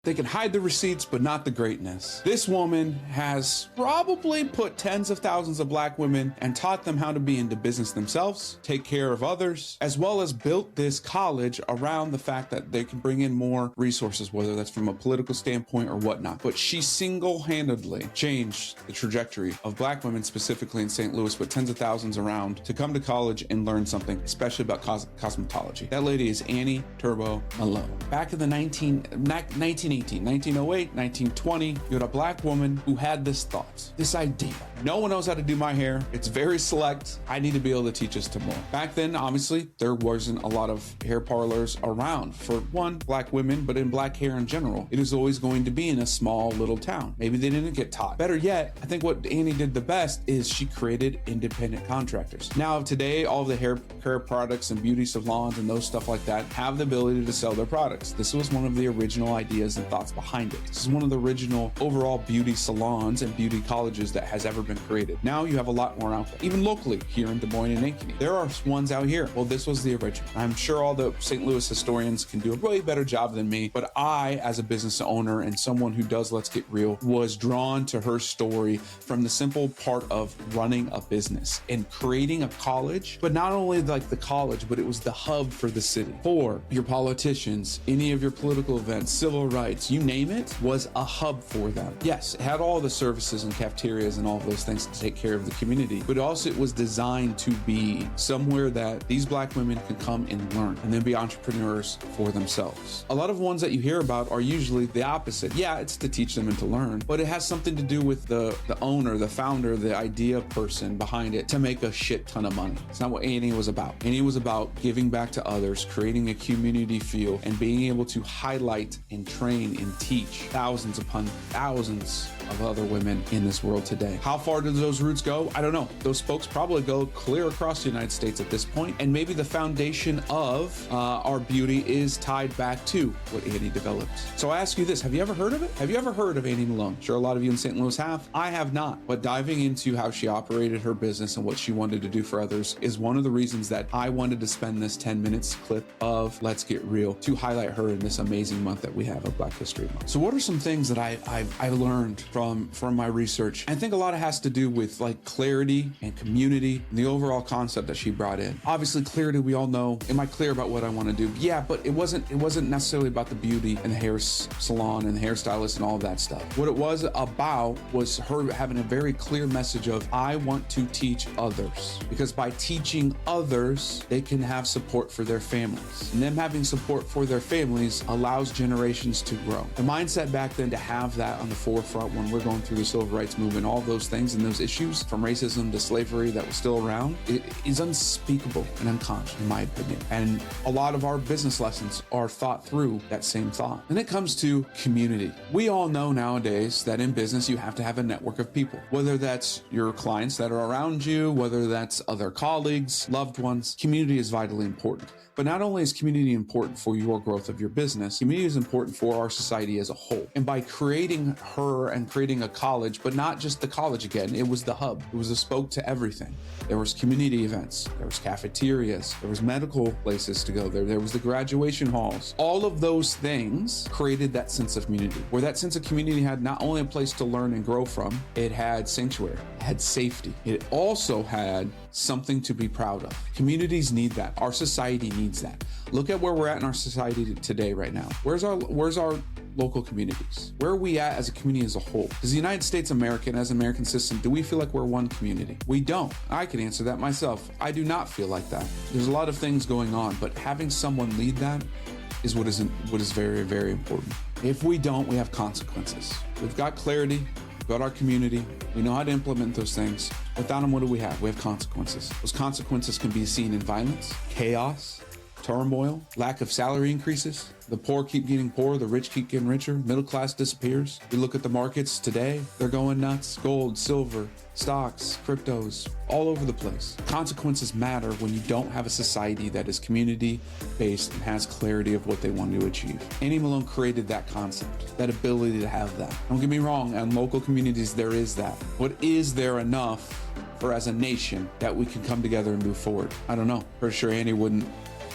They can hide the receipts, but not the greatness. This woman has probably put tens of thousands of black women and taught them how to be into business themselves, take care of others, as well as built this college around the fact that they can bring in more resources, whether that's from a political standpoint or whatnot. But she single-handedly changed the trajectory of black women, specifically in St. Louis, with tens of thousands around to come to college and learn something, especially about cosmetology. That lady is Annie Turnbo Malone. Back in the 1918, 1908, 1920, you had a black woman who had this thought, this idea. No one knows how to do my hair. It's very select. I need to be able to teach us to more. Back then, obviously, there wasn't a lot of hair parlors around for one, black women, but in black hair in general. It is always going to be in a small little town. Maybe they didn't get taught. Better yet, I think what Annie did the best is she created independent contractors. Now, today, all of the hair care products and beauty salons and those stuff like that have the ability to sell their products. This was one of the original ideas and thoughts behind it. This is one of the original overall beauty salons and beauty colleges that has ever been created. Now you have a lot more out there. Even locally here in Des Moines and Ankeny, there are ones out here. Well, this was the original. I'm sure all the St. Louis historians can do a way better job than me, but I, as a business owner and someone who does Let's Get Real, was drawn to her story from the simple part of running a business and creating a college, but not only like the college, but it was the hub for the city. For your politicians, any of your political events, civil rights, you name it, was a hub for them. Yes, it had all the services and cafeterias and all of those things to take care of the community, but also it was designed to be somewhere that these black women can come and learn and then be entrepreneurs for themselves. A lot of ones that you hear about are usually the opposite. Yeah, it's to teach them and to learn, but it has something to do with the owner, the founder, the idea person behind it to make a shit ton of money. It's not what Annie was about. Annie was about giving back to others, creating a community feel, and being able to highlight and train and teach thousands upon thousands of other women in this world today. How far do those roots go? I don't know. Those spokes probably go clear across the United States at this point, and maybe the foundation of our beauty is tied back to what Annie developed. So I ask you this, have you ever heard of it? Have you ever heard of Annie Malone? Sure, a lot of you in St. Louis have. I have not, but diving into how she operated her business and what she wanted to do for others is one of the reasons that I wanted to spend this 10 minutes clip of Let's Get Real to highlight her in this amazing month that we have of Black History Month. So what are some things that I learned from my research? I think a lot of it has to do with like clarity and community and the overall concept that she brought in. Obviously clarity, we all know, am I clear about what I want to do? Yeah, but it wasn't necessarily about the beauty and the hair salon and the hairstylist and all of that stuff. What it was about was her having a very clear message of, I want to teach others, because by teaching others, they can have support for their families. And them having support for their families allows generations to grow. The mindset back then to have that on the forefront when we're going through the civil rights movement, all those things and those issues from racism to slavery that was still around, it is unspeakable and unconscious, in my opinion. And a lot of our business lessons are thought through that same thought. Then it comes to community. We all know nowadays that in business, you have to have a network of people, whether that's your clients that are around you, whether that's other colleagues, loved ones. Community is vitally important. But not only is community important for your growth of your business, community is important for our society as a whole. And by creating her and creating a college, but not just the college again, it was the hub. It was a spoke to everything. There was community events, there was cafeterias, there was medical places to go there, there was the graduation halls. All of those things created that sense of community, where that sense of community had not only a place to learn and grow from, it had sanctuary, it had safety. It also had something to be proud of. Communities need that. Our society needs that. Look at where we're at in our society today right now. Where's our local communities? Where are we at as a community as a whole? Does the United States American, as an American system, do we feel like we're one community? We don't. I can answer that myself. I do not feel like that. There's a lot of things going on, but having someone lead that is what is very, very important. If we don't, we have consequences. We've got clarity, we've got our community, we know how to implement those things. Without them, what do we have? We have consequences. Those consequences can be seen in violence, chaos, turmoil, lack of salary increases. The poor keep getting poorer, the rich keep getting richer, middle class disappears. We look at the markets today, they're going nuts. Gold, silver, stocks, cryptos, all over the place. Consequences matter when you don't have a society that is community-based and has clarity of what they want to achieve. Annie Malone created that concept, that ability to have that. Don't get me wrong, in local communities, there is that. But is there enough for as a nation that we can come together and move forward? I don't know. Pretty sure Annie wouldn't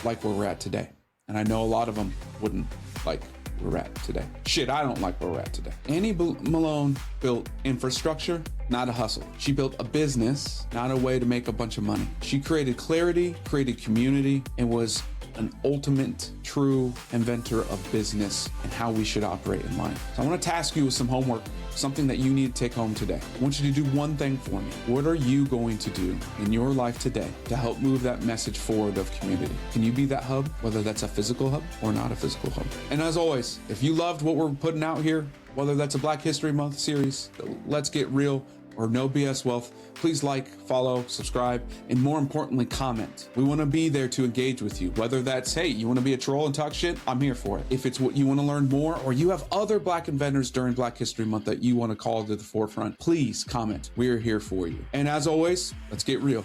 like where we're at today. And I know a lot of them wouldn't like where we're at today. Shit, I don't like where we're at today. Malone built infrastructure, not a hustle. She built a business, not a way to make a bunch of money. She created clarity, created community, and was an ultimate true inventor of business and how we should operate in life. So I want to task you with some homework, something that you need to take home today. I want you to do one thing for me. What are you going to do in your life today to help move that message forward of community? Can you be that hub, whether that's a physical hub or not a physical hub? And as always, if you loved what we're putting out here, whether that's a Black History Month series, Let's Get Real, or No BS Wealth, please like, follow, subscribe, and more importantly, comment. We want to be there to engage with you. Whether that's, hey, you want to be a troll and talk shit, I'm here for it. If it's what you want to learn more, or you have other Black inventors during Black History Month that you want to call to the forefront, please comment. We are here for you. And as always, let's get real.